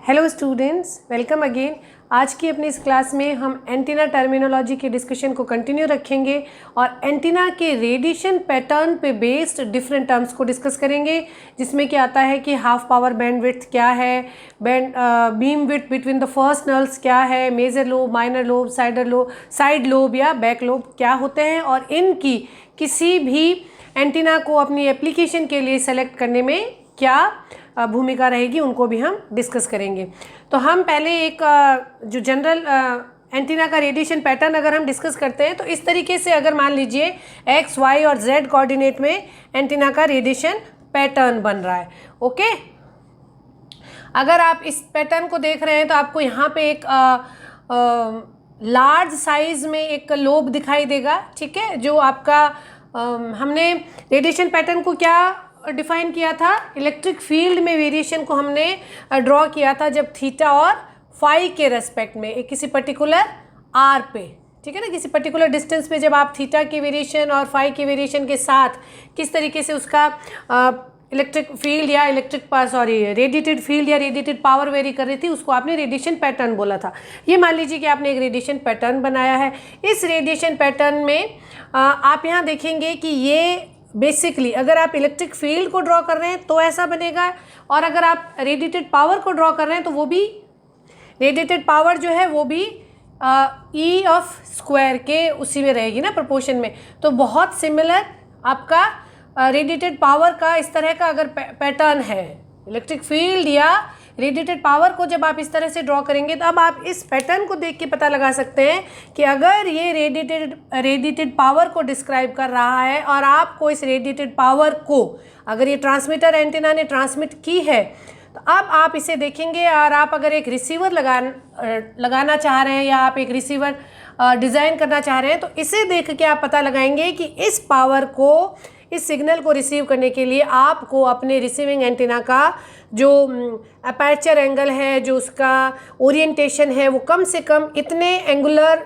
Hello students, welcome again. आज की अपनी इस क्लास में हम एंटीना टर्मिनोलॉजी के डिस्कशन को कंटिन्यू रखेंगे और एंटीना के रेडिएशन पैटर्न पे बेस्ड डिफरेंट टर्म्स को डिस्कस करेंगे, जिसमें क्या आता है कि हाफ पावर बैंडविड्थ क्या है, beam width between the first nulls क्या है, major lobe, minor lobe, side lobe या बैक लोब क्या होते हैं, और इनकी किसी भी एंटीना को अपनी एप्लीकेशन के लिए सेलेक्ट करने में क्या भूमिका रहेगी, उनको भी हम डिस्कस करेंगे। तो हम पहले एक जो जनरल एंटीना का रेडिएशन पैटर्न अगर हम डिस्कस करते हैं तो इस तरीके से, अगर मान लीजिए एक्स, वाई और जेड कोऑर्डिनेट में एंटीना का रेडिएशन पैटर्न बन रहा है। ओके, अगर आप इस पैटर्न को देख रहे हैं तो आपको यहाँ पे एक लार्ज साइज में एक लोब दिखाई देगा। ठीक है, जो आपका हमने रेडिएशन पैटर्न को क्या डिफाइन किया था, इलेक्ट्रिक फील्ड में वेरिएशन को हमने ड्रॉ किया था जब थीटा और फाई के रेस्पेक्ट में एक किसी पर्टिकुलर आर पे, ठीक है ना, किसी पर्टिकुलर डिस्टेंस पे जब आप थीटा के वेरिएशन और फाई के वेरिएशन के साथ किस तरीके से उसका इलेक्ट्रिक फील्ड या रेडिएटेड फील्ड या रेडिएटेड पावर वेरी कर रही थी, उसको आपने रेडिएशन पैटर्न बोला था। ये मान लीजिए कि आपने एक रेडिएशन पैटर्न बनाया है। इस रेडिएशन पैटर्न में आप यहाँ देखेंगे कि ये बेसिकली अगर आप इलेक्ट्रिक फील्ड को ड्रॉ कर रहे हैं तो ऐसा बनेगा, और अगर आप रेडिएटेड पावर को ड्रॉ कर रहे हैं तो वो भी रेडिएटेड पावर जो है वो भी ई ऑफ स्क्वायर के उसी में रहेगी ना, प्रोपोर्शन में। तो बहुत सिमिलर आपका रेडिएटेड पावर का इस तरह का अगर पैटर्न है, इलेक्ट्रिक फील्ड या रेडिएटेड पावर को जब आप इस तरह से ड्रॉ करेंगे तो अब आप इस पैटर्न को देख के पता लगा सकते हैं कि अगर ये रेडिएटेड पावर को डिस्क्राइब कर रहा है और आपको इस रेडिएटेड पावर को अगर ये ट्रांसमीटर एंटीना ने ट्रांसमिट की है, तो अब आप इसे देखेंगे और आप अगर एक रिसीवर लगाना चाह रहे हैं या आप एक रिसीवर डिज़ाइन करना चाह रहे हैं तो इसे देख के आप पता लगाएंगे कि इस पावर को, इस सिग्नल को रिसीव करने के लिए आपको अपने रिसीविंग एंटीना का जो अपर्चर एंगल है, जो उसका ओरिएंटेशन है, वो कम से कम इतने एंगुलर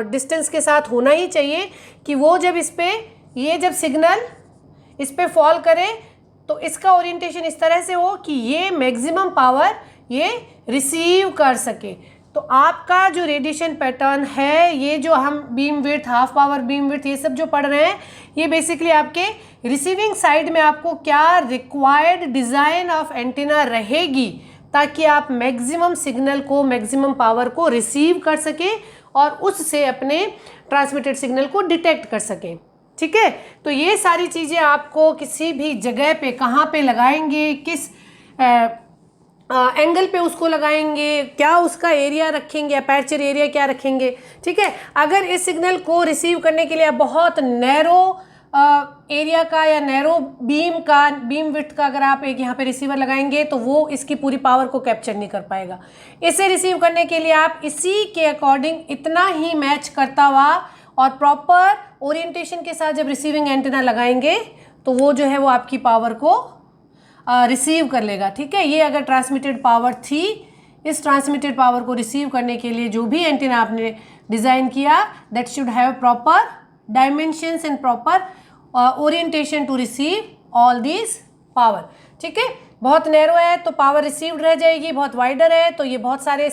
डिस्टेंस के साथ होना ही चाहिए कि वो जब जब सिग्नल इस पे फॉल करे तो इसका ओरिएंटेशन इस तरह से हो कि ये मैक्सिमम पावर ये रिसीव कर सके। तो आपका जो रेडिएशन पैटर्न है, ये जो हम beam width, half power beam width, ये सब जो पढ़ रहे हैं, ये बेसिकली आपके रिसीविंग साइड में आपको क्या रिक्वायर्ड डिज़ाइन ऑफ एंटीना रहेगी ताकि आप मैक्सिमम सिग्नल को, मैक्सिमम पावर को रिसीव कर सकें और उससे अपने ट्रांसमिटेड सिग्नल को डिटेक्ट कर सकें। ठीक है, तो ये सारी चीज़ें आपको किसी भी जगह पे कहाँ पे लगाएंगे, किस एंगल पे उसको लगाएंगे, क्या उसका एरिया रखेंगे, अपर्चर एरिया क्या रखेंगे। ठीक है, अगर इस सिग्नल को रिसीव करने के लिए आप बहुत नैरो एरिया का या नैरो बीम विड्थ का अगर आप एक यहाँ पे रिसीवर लगाएंगे तो वो इसकी पूरी पावर को कैप्चर नहीं कर पाएगा। इसे रिसीव करने के लिए आप इसी के अकॉर्डिंग इतना ही मैच करता हुआ और प्रॉपर ओरिएंटेशन के साथ जब रिसीविंग एंटीना लगाएंगे तो वो जो है वो आपकी पावर को रिसीव कर लेगा। ठीक है, ये अगर ट्रांसमिटेड पावर थी, इस ट्रांसमिटेड पावर को रिसीव करने के लिए जो भी एंटीना आपने डिज़ाइन किया, that should have proper dimensions and proper orientation to receive all this power. ठीक है, बहुत नैरो है तो पावर रिसीव्ड रह जाएगी, बहुत वाइडर है तो ये बहुत सारे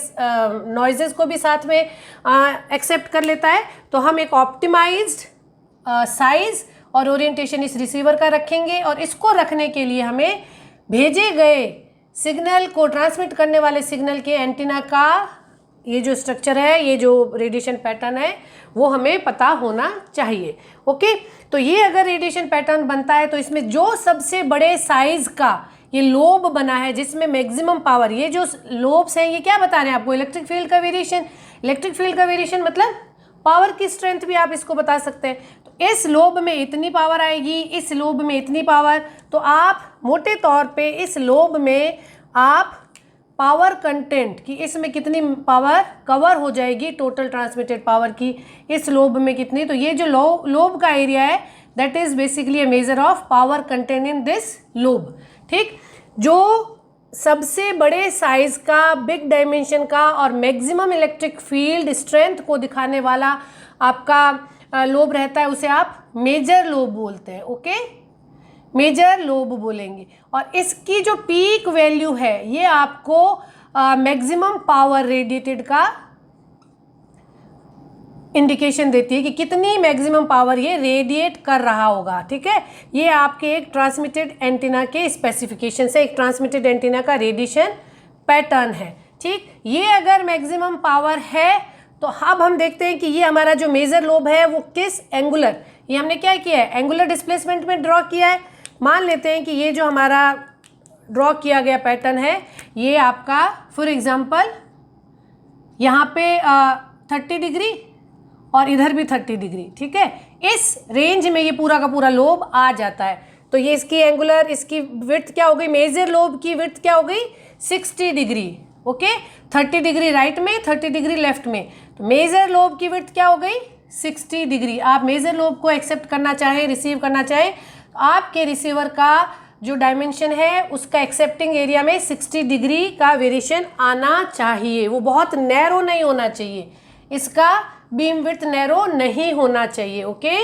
नॉइजेस को भी साथ में एक्सेप्ट कर लेता है। तो हम एक ऑप्टिमाइज्ड साइज और ओरिएंटेशन इस रिसीवर का रखेंगे, और इसको रखने के लिए हमें भेजे गए सिग्नल को, ट्रांसमिट करने वाले सिग्नल के एंटीना का ये जो स्ट्रक्चर है, ये जो रेडिएशन पैटर्न है, वो हमें पता होना चाहिए। ओके, तो ये अगर रेडिएशन पैटर्न बनता है तो इसमें जो सबसे बड़े साइज का ये लोब बना है जिसमें मैक्सिमम पावर, ये जो लोब्स हैं ये क्या बता रहे हैं आपको, इलेक्ट्रिक फील्ड का वेरिएशन। इलेक्ट्रिक फील्ड का वेरिएशन मतलब पावर की स्ट्रेंथ भी आप इसको बता सकते हैं। तो इस लोब में इतनी पावर आएगी, इस लोब में इतनी पावर, तो आप मोटे तौर पे इस लोब में आप पावर कंटेंट की, इसमें कितनी पावर कवर हो जाएगी टोटल ट्रांसमिटेड पावर की, इस लोब में कितनी, तो ये जो लोब का एरिया है that is basically a measure of power content in this lobe. ठीक, जो सबसे बड़े साइज का, बिग डायमेंशन का और मैक्सिमम इलेक्ट्रिक फील्ड स्ट्रेंथ को दिखाने वाला आपका लोब रहता है, उसे आप मेजर लोब बोलते हैं। ओके, मेजर लोब बोलेंगे। और इसकी जो पीक वैल्यू है ये आपको मैक्सिमम पावर रेडिएटेड का इंडिकेशन देती है कि कितनी मैक्सिमम पावर ये रेडिएट कर रहा होगा। ठीक है, ये आपके एक ट्रांसमिटेड एंटीना के स्पेसिफिकेशन से, एक ट्रांसमिटेड एंटीना का रेडिएशन पैटर्न है। ठीक, ये अगर मैक्सिमम पावर है तो अब हम देखते हैं कि ये हमारा जो मेजर लोब है वो किस एंगुलर, ये हमने क्या किया है, एंगुलर डिस्प्लेसमेंट में ड्रॉ किया है। मान लेते हैं कि ये जो हमारा ड्रॉ किया गया पैटर्न है ये आपका फॉर एग्जांपल यहाँ पे 30 डिग्री और इधर भी 30 डिग्री। ठीक है, इस रेंज में ये पूरा का पूरा लोब आ जाता है। तो ये इसकी एंगुलर, इसकी विड्थ क्या हो गई, मेजर लोब की विड्थ क्या हो गई, 60 डिग्री। ओके, 30 डिग्री राइट में, 30 डिग्री लेफ्ट में, तो मेजर लोब की विड्थ क्या हो गई, 60 डिग्री। आप मेजर लोब को एक्सेप्ट करना चाहें, रिसीव करना चाहें, तो आपके रिसीवर का जो डायमेंशन है उसका एक्सेप्टिंग एरिया में 60 डिग्री का वेरिएशन आना चाहिए। वो बहुत नैरो नहीं होना चाहिए, इसका बीम विड्थ नैरो नहीं होना चाहिए। ओके,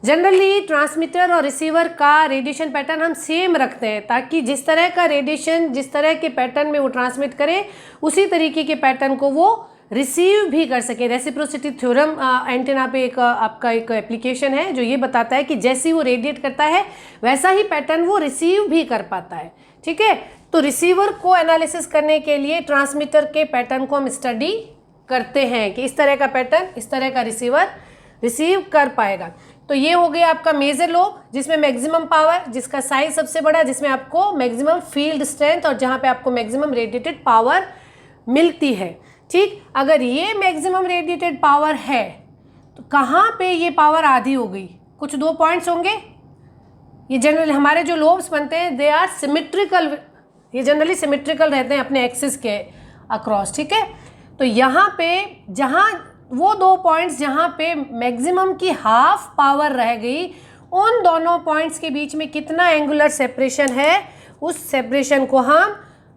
जनरली ट्रांसमीटर और रिसीवर का रेडिएशन पैटर्न हम सेम रखते हैं ताकि जिस तरह का रेडिएशन, जिस तरह के पैटर्न में वो ट्रांसमिट करे उसी तरीके के पैटर्न को वो रिसीव भी कर सके। रेसिप्रोसिटी थ्योरम एंटीना पे एक आपका एक एप्लीकेशन है जो ये बताता है कि जैसे वो रेडिएट करता है वैसा ही पैटर्न वो रिसीव भी कर पाता है। ठीक है, तो रिसीवर को एनालिसिस करने के लिए ट्रांसमीटर के पैटर्न को हम स्टडी करते हैं कि इस तरह का पैटर्न, इस तरह का रिसीवर रिसीव कर पाएगा। तो ये हो गया आपका मेजर लोब जिसमें मैक्सिमम पावर, जिसका साइज सबसे बड़ा, जिसमें आपको मैक्सिमम फील्ड स्ट्रेंथ और जहाँ पे आपको मैक्सिमम रेडिएटेड पावर मिलती है। ठीक, अगर ये मैक्सिमम रेडिएटेड पावर है तो कहाँ पे ये पावर आधी हो गई, कुछ 2 पॉइंट्स होंगे। ये जनरली हमारे जो लोब्स बनते हैं दे आर सिमेट्रिकल, ये जनरली सिमेट्रिकल रहते हैं अपने एक्सिस के अक्रॉस। ठीक है, तो यहाँ पे जहाँ वो 2 पॉइंट्स जहाँ पे मैक्सिमम की हाफ पावर रह गई, उन दोनों पॉइंट्स के बीच में कितना एंगुलर सेपरेशन है, उस सेपरेशन को हम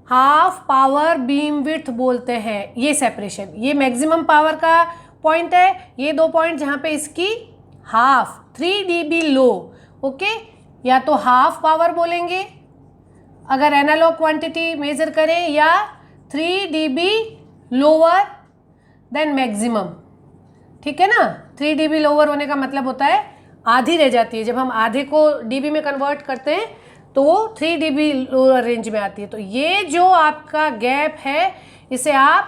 हाफ पावर बीम विड्थ बोलते हैं। ये सेपरेशन, ये मैक्सिमम पावर का पॉइंट है, ये 2 पॉइंट जहाँ पे इसकी हाफ 3 dB लो। ओके, या तो हाफ पावर बोलेंगे अगर एनालॉग क्वांटिटी मेजर करें, या 3 dB लोअर देन मैक्सिमम। ठीक है ना, 3 dB लोअर होने का मतलब होता है आधी रह जाती है। जब हम आधे को dB में कन्वर्ट करते हैं तो वो 3 dB लोअर रेंज में आती है। तो ये जो आपका गैप है इसे आप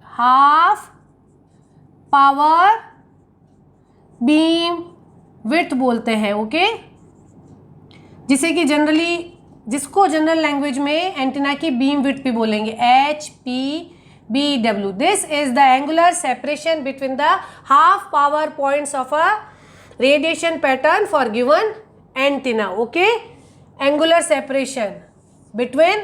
हाफ पावर बीम विड्थ बोलते हैं। ओके, जिसे कि जिसको जनरल लैंग्वेज में एंटीना की बीम विड्थ भी बोलेंगे, HPBW। This is the angular separation between the half power points of a radiation pattern for given antenna. Okay, angular separation between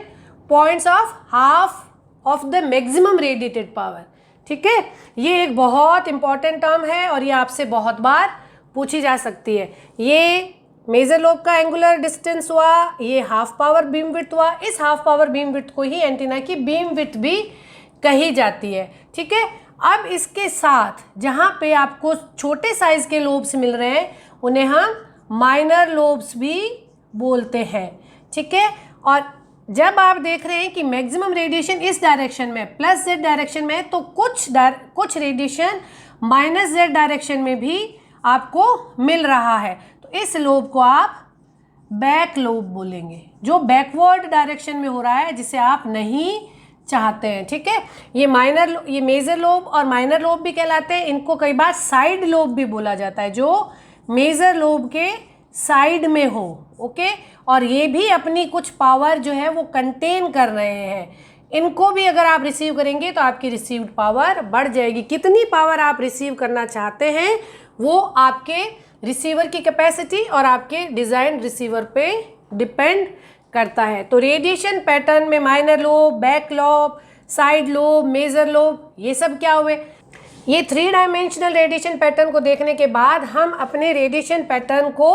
points of half of the maximum radiated power. ठीक है, ये एक बहुत important term है और ये आपसे बहुत बार पूछी जा सकती है। ये मेजर लोब का एंगुलर डिस्टेंस हुआ, ये हाफ पावर बीम विड्थ हुआ। इस हाफ पावर बीम विड्थ को ही एंटीना की बीम विड्थ भी कही जाती है। ठीक है, अब इसके साथ जहाँ पे आपको छोटे साइज के लोब्स मिल रहे हैं उन्हें हम माइनर लोब्स भी बोलते हैं। ठीक है, और जब आप देख रहे हैं कि मैक्सिमम रेडिएशन इस डायरेक्शन में प्लस z डायरेक्शन में है तो कुछ रेडिएशन माइनस z डायरेक्शन में भी आपको मिल रहा है, तो इस लोब को आप बैक लोब बोलेंगे, जो बैकवर्ड डायरेक्शन में हो रहा है, जिसे आप नहीं चाहते हैं। ठीक है, ये मेजर लोब और माइनर लोब भी कहलाते हैं। इनको कई बार साइड लोब भी बोला जाता है, जो मेजर लोब के साइड में हो। ओके, और ये भी अपनी कुछ पावर जो है वो कंटेन कर रहे हैं। इनको भी अगर आप रिसीव करेंगे तो आपकी रिसीव्ड पावर बढ़ जाएगी। कितनी पावर आप रिसीव करना चाहते हैं वो आपके रिसीवर की कैपेसिटी और आपके डिज़ाइन रिसीवर पे डिपेंड करता है। तो रेडिएशन पैटर्न में minor lobe, back lobe, side lobe, major lobe, ये सब क्या हुए, ये 3 डायमेंशनल रेडिएशन पैटर्न को देखने के बाद हम अपने रेडिएशन पैटर्न को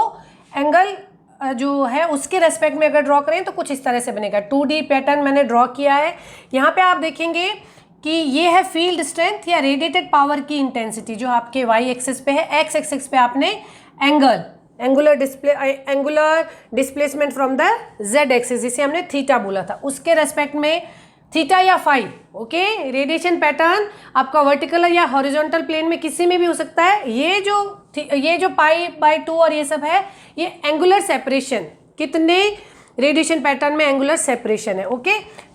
एंगल जो है उसके रेस्पेक्ट में अगर ड्रॉ करें तो कुछ इस तरह से बनेगा। 2D पैटर्न मैंने ड्रॉ किया है। यहाँ पे आप देखेंगे कि ये है फील्ड स्ट्रेंथ या रेडिएटेड पावर की इंटेंसिटी जो आपके y एक्सिस पे है। x एक्सिस पे आपने angular displacement from the z axis, जिसे हमने थीटा बोला था, उसके रेस्पेक्ट में थीटा या फाई, ओके। रेडिएशन पैटर्न आपका वर्टिकल या हॉरिजॉन्टल प्लेन में किसी में भी हो सकता है। ये जो π/2 और ये सब है, ये एंगुलर सेपरेशन, कितने रेडिएशन पैटर्न में एंगुलर सेपरेशन है, ओके।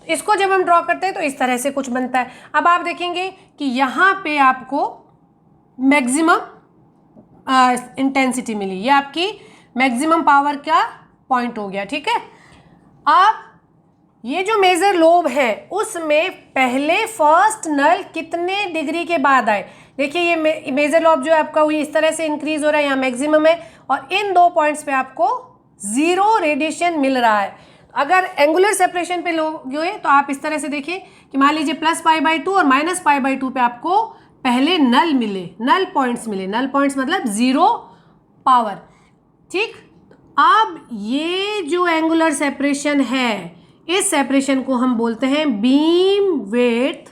इसको जब हम ड्रॉ करते हैं तो इस तरह से कुछ बनता है। अब आप देखेंगे कि यहाँ पे आपको मैक्सिमम इंटेंसिटी मिली, ये आपकी मैक्सिमम पावर का पॉइंट हो गया, ठीक है। अब ये जो मेजर लोब है उसमें पहले फर्स्ट नल कितने डिग्री के बाद आए, देखिए ये मेजर लोब जो है आपका वही इस तरह से इंक्रीज हो रहा है, यहाँ मैक्सिमम है, और इन 2 पॉइंट्स पे आपको 0 रेडिएशन मिल रहा है। अगर एंगुलर सेपरेशन पे लोगे तो आप इस तरह से देखिए कि मान लीजिए +π/2 और -π/2 पे आपको पहले नल मिले, नल पॉइंट्स मिले, नल पॉइंट्स मतलब 0 पावर, ठीक। अब ये जो एंगुलर सेपरेशन है, इस सेपरेशन को हम बोलते हैं beam width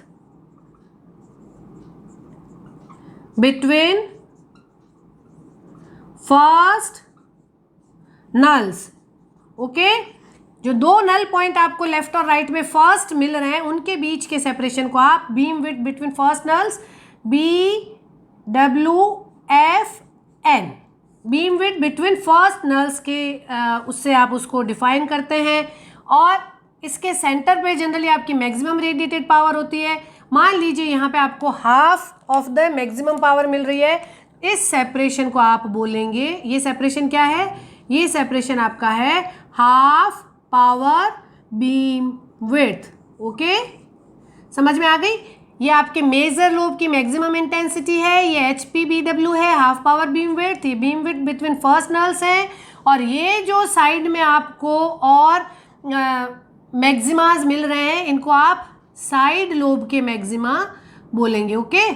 between first nulls, okay. जो 2 नल पॉइंट आपको लेफ्ट और राइट में फर्स्ट मिल रहे हैं उनके बीच के सेपरेशन को आप beam width between first nulls, BWFN, beam width between first nulls के उससे आप उसको डिफाइन करते हैं। और इसके सेंटर पे जनरली आपकी मैक्सिमम रेडिएटेड पावर होती है। मान लीजिए यहाँ पे आपको half of the maximum power मिल रही है, इस सेपरेशन को आप बोलेंगे, ये सेपरेशन क्या है, ये सेपरेशन आपका है half power beam width, okay. समझ में आ गई। ये आपके मेजर लोब की मैक्सिमम इंटेंसिटी है, ये HPBW है, हाफ पावर बीम विड्थ, ये beam width between first nulls है। और ये जो साइड में आपको और मैक्सिमाज मिल रहे हैं, इनको आप साइड लोब के मैक्सिमा बोलेंगे, ओके।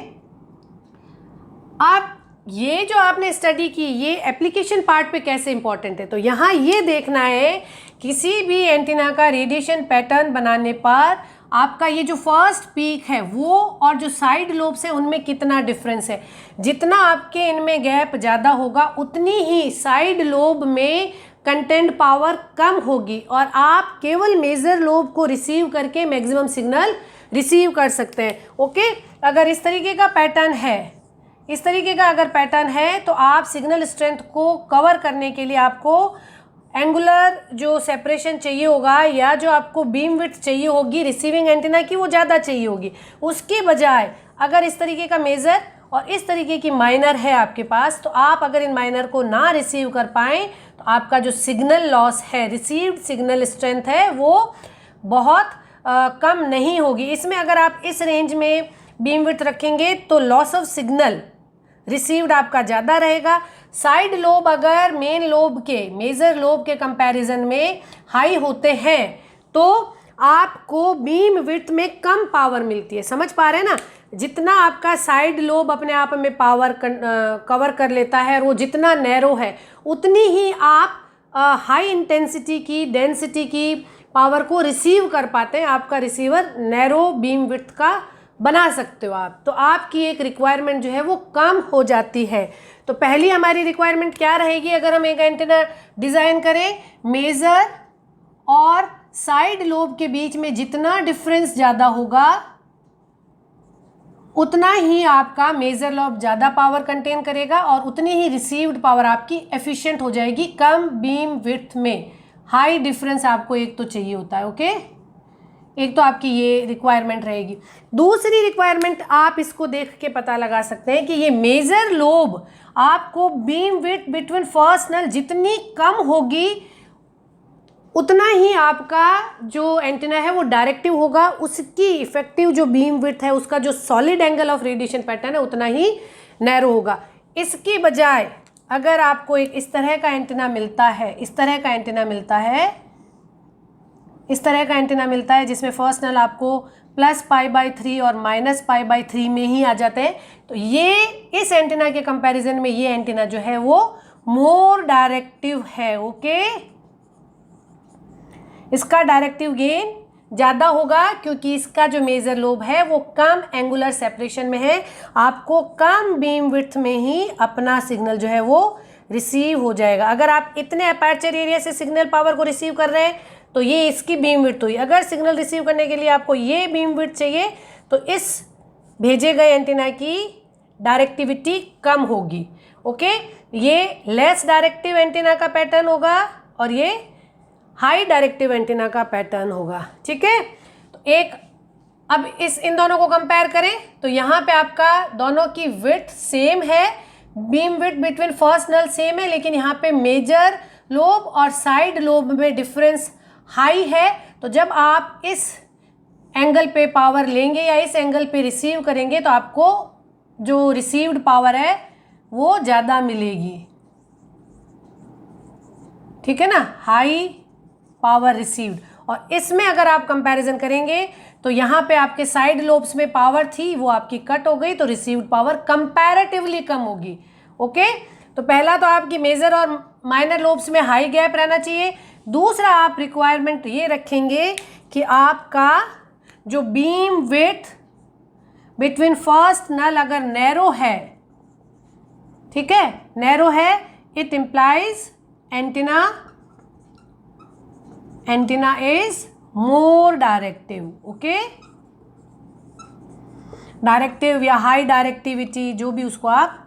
अब ये जो आपने स्टडी की, ये एप्लीकेशन पार्ट पे कैसे इंपॉर्टेंट है, तो यहाँ ये देखना है किसी भी एंटीना का रेडिएशन पैटर्न बनाने पर आपका ये जो फर्स्ट पीक है वो और जो साइड लोब्स है उनमें कितना डिफरेंस है। जितना आपके इनमें गैप ज़्यादा होगा उतनी ही साइड लोब में कंटेंट पावर कम होगी और आप केवल मेजर लोब को रिसीव करके मैक्सिमम सिग्नल रिसीव कर सकते हैं, ओके। अगर इस तरीके का पैटर्न है, इस तरीके का अगर पैटर्न है तो आप सिग्नल स्ट्रेंथ को कवर करने के लिए आपको एंगुलर जो सेपरेशन चाहिए होगा या जो आपको बीम विड्थ चाहिए होगी रिसीविंग एंटीना की, वो ज़्यादा चाहिए होगी। उसके बजाय अगर इस तरीके का मेजर और इस तरीके की माइनर है आपके पास, तो आप अगर इन माइनर को ना रिसीव कर पाएँ तो आपका जो सिग्नल लॉस है, रिसीव्ड सिग्नल स्ट्रेंथ है, वो बहुत कम नहीं होगी। इसमें अगर आप इस रेंज में बीम विड्थ रखेंगे तो लॉस ऑफ सिग्नल रिसीव्ड आपका ज़्यादा रहेगा। साइड लोब अगर मेन लोब के, मेजर लोब के कंपैरिजन में हाई होते हैं तो आपको बीम विड्थ में कम पावर मिलती है। समझ पा रहे हैं ना। जितना आपका साइड लोब अपने आप में पावर कवर कर लेता है और वो जितना नैरो है उतनी ही आप हाई इंटेंसिटी की, डेंसिटी की पावर को रिसीव कर पाते हैं। आपका रिसीवर नैरो बीम विड्थ का बना सकते हो आप, तो आपकी एक रिक्वायरमेंट जो है वो कम हो जाती है। तो पहली हमारी रिक्वायरमेंट क्या रहेगी अगर हम एक एंटीना डिज़ाइन करें, मेजर और साइड लोब के बीच में जितना डिफरेंस ज़्यादा होगा उतना ही आपका मेजर लोब ज़्यादा पावर कंटेन करेगा और उतनी ही रिसीव्ड पावर आपकी एफिशिएंट हो जाएगी कम बीम विड्थ में। हाई डिफरेंस आपको एक तो चाहिए होता है, ओके। एक तो आपकी ये रिक्वायरमेंट रहेगी। दूसरी रिक्वायरमेंट आप इसको देख के पता लगा सकते हैं कि ये मेजर लोब आपको beam width between first null जितनी कम होगी उतना ही आपका जो एंटीना है वो डायरेक्टिव होगा, उसकी इफेक्टिव जो बीम विड्थ है, उसका जो solid angle of radiation pattern है उतना ही नैरो होगा। इसके बजाय अगर आपको एक इस तरह का एंटीना मिलता है, इस तरह का एंटीना मिलता है, इस तरह का एंटीना मिलता है जिसमें फर्स्ट नल आपको +π/3 और -π/3 में ही आ जाते हैं, तो ये इस एंटीना के कंपैरिजन में ये एंटीना जो है वो मोर डायरेक्टिव है, ओके। इसका डायरेक्टिव गेन ज़्यादा होगा क्योंकि इसका जो मेजर लोब है वो कम एंगुलर सेपरेशन में है। आपको कम बीम विड्थ में ही अपना सिग्नल जो है वो रिसीव हो जाएगा। अगर आप इतने अपर्चर एरिया से सिग्नल पावर को रिसीव कर रहे हैं तो ये इसकी बीम विड्थ हुई। अगर सिग्नल रिसीव करने के लिए आपको ये बीम विड्थ चाहिए तो इस भेजे गए एंटीना की डायरेक्टिविटी कम होगी। ओके, ये लेस डायरेक्टिव एंटीना का पैटर्न होगा और ये हाई डायरेक्टिव एंटीना का पैटर्न होगा। ठीक है, तो अब इन दोनों को कंपेयर करें तो यहाँ पे आपका दोनों की विड्थ सेम है, beam width between first null same है, लेकिन यहाँ पे मेजर लोब और साइड लोब में डिफरेंस हाई है। तो जब आप इस एंगल पे पावर लेंगे या इस एंगल पे रिसीव करेंगे तो आपको जो रिसीव्ड पावर है वो ज़्यादा मिलेगी। ठीक है ना, हाई पावर रिसीव्ड। और इसमें अगर आप कंपैरिजन करेंगे तो यहाँ पे आपके साइड लोब्स में पावर थी वो आपकी कट हो गई, तो रिसीव्ड पावर कंपैरेटिवली कम होगी। ओके, तो पहला तो आपकी मेजर और माइनर लोब्स में हाई गैप रहना चाहिए। दूसरा आप रिक्वायरमेंट ये रखेंगे कि आपका जो beam width between first null अगर नैरो है, ठीक है, नैरो है, it implies antenna is more directive. Okay, directive या हाई डायरेक्टिविटी जो भी उसको आप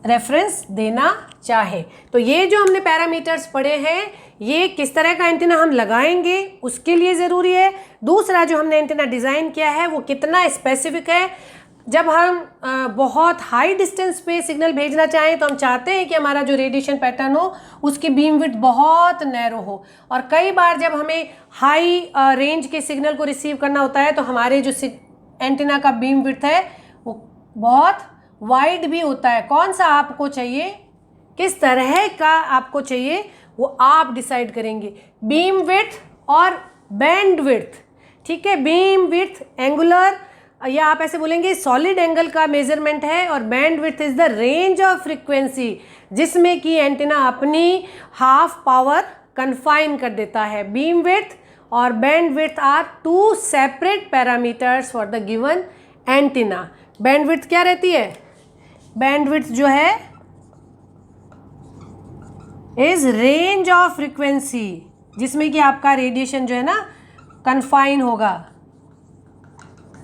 रेफरेंस देना चाहे। तो ये जो हमने पैरामीटर्स पढ़े हैं ये किस तरह का एंटीना हम लगाएंगे उसके लिए ज़रूरी है। दूसरा जो हमने एंटीना डिज़ाइन किया है वो कितना स्पेसिफिक है। जब हम बहुत हाई डिस्टेंस पे सिग्नल भेजना चाहें तो हम चाहते हैं कि हमारा जो रेडिएशन पैटर्न हो उसकी बीम विड्थ बहुत नैरो हो, और कई बार जब हमें हाई रेंज के सिग्नल को रिसीव करना होता है तो हमारे जो एंटीना का बीम विड्थ है वो बहुत वाइड भी होता है। कौन सा आपको चाहिए, किस तरह का आपको चाहिए, वो आप डिसाइड करेंगे। बीम विड्थ और बैंड विड्थ, ठीक है, बीम विड्थ एंगुलर या आप ऐसे बोलेंगे सॉलिड एंगल का मेजरमेंट है, और band width is the range of frequency जिसमें कि एंटीना अपनी हाफ पावर कन्फाइन कर देता है। बीम विड्थ और bandwidth are two separate parameters for the given antenna. Bandwidth क्या रहती है, बैंड विड्थ जो है इज रेंज ऑफ फ्रीक्वेंसी जिसमें कि आपका रेडिएशन जो है ना कन्फाइन होगा,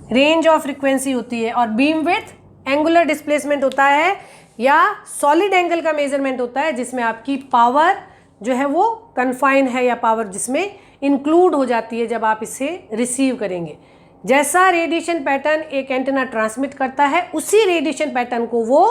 रेंज ऑफ फ्रीक्वेंसी होती है। और बीम विड्थ एंगुलर डिस्प्लेसमेंट होता है या सॉलिड एंगल का मेजरमेंट होता है जिसमें आपकी पावर जो है वो कन्फाइन है या पावर जिसमें इंक्लूड हो जाती है जब आप इसे रिसीव करेंगे। जैसा रेडिएशन पैटर्न एक एंटीना ट्रांसमिट करता है उसी रेडिएशन पैटर्न को वो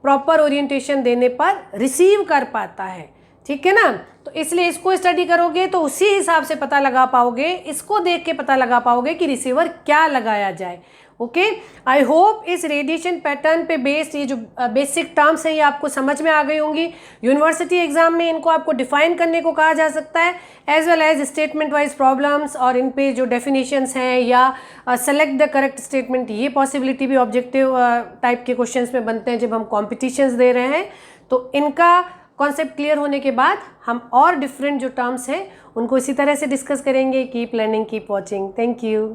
प्रॉपर ओरिएंटेशन देने पर रिसीव कर पाता है। ठीक है ना, तो इसलिए इसको स्टडी करोगे तो उसी हिसाब से पता लगा पाओगे, इसको देख के पता लगा पाओगे कि रिसीवर क्या लगाया जाए। ओके, आई होप इस रेडिएशन पैटर्न पे बेस्ड ये जो बेसिक टर्म्स हैं ये आपको समझ में आ गई होंगी। यूनिवर्सिटी एग्जाम में इनको आपको डिफाइन करने को कहा जा सकता है, as well as statement wise problems, और इन पे जो डेफिनेशंस हैं या सेलेक्ट द करेक्ट स्टेटमेंट, ये पॉसिबिलिटी भी ऑब्जेक्टिव टाइप के क्वेश्चंस में बनते हैं जब हम कॉम्पिटिशन्स दे रहे हैं। तो इनका कॉन्सेप्ट क्लियर होने के बाद हम और डिफरेंट जो टर्म्स हैं उनको इसी तरह से डिस्कस करेंगे। Keep learning, keep watching. Thank you.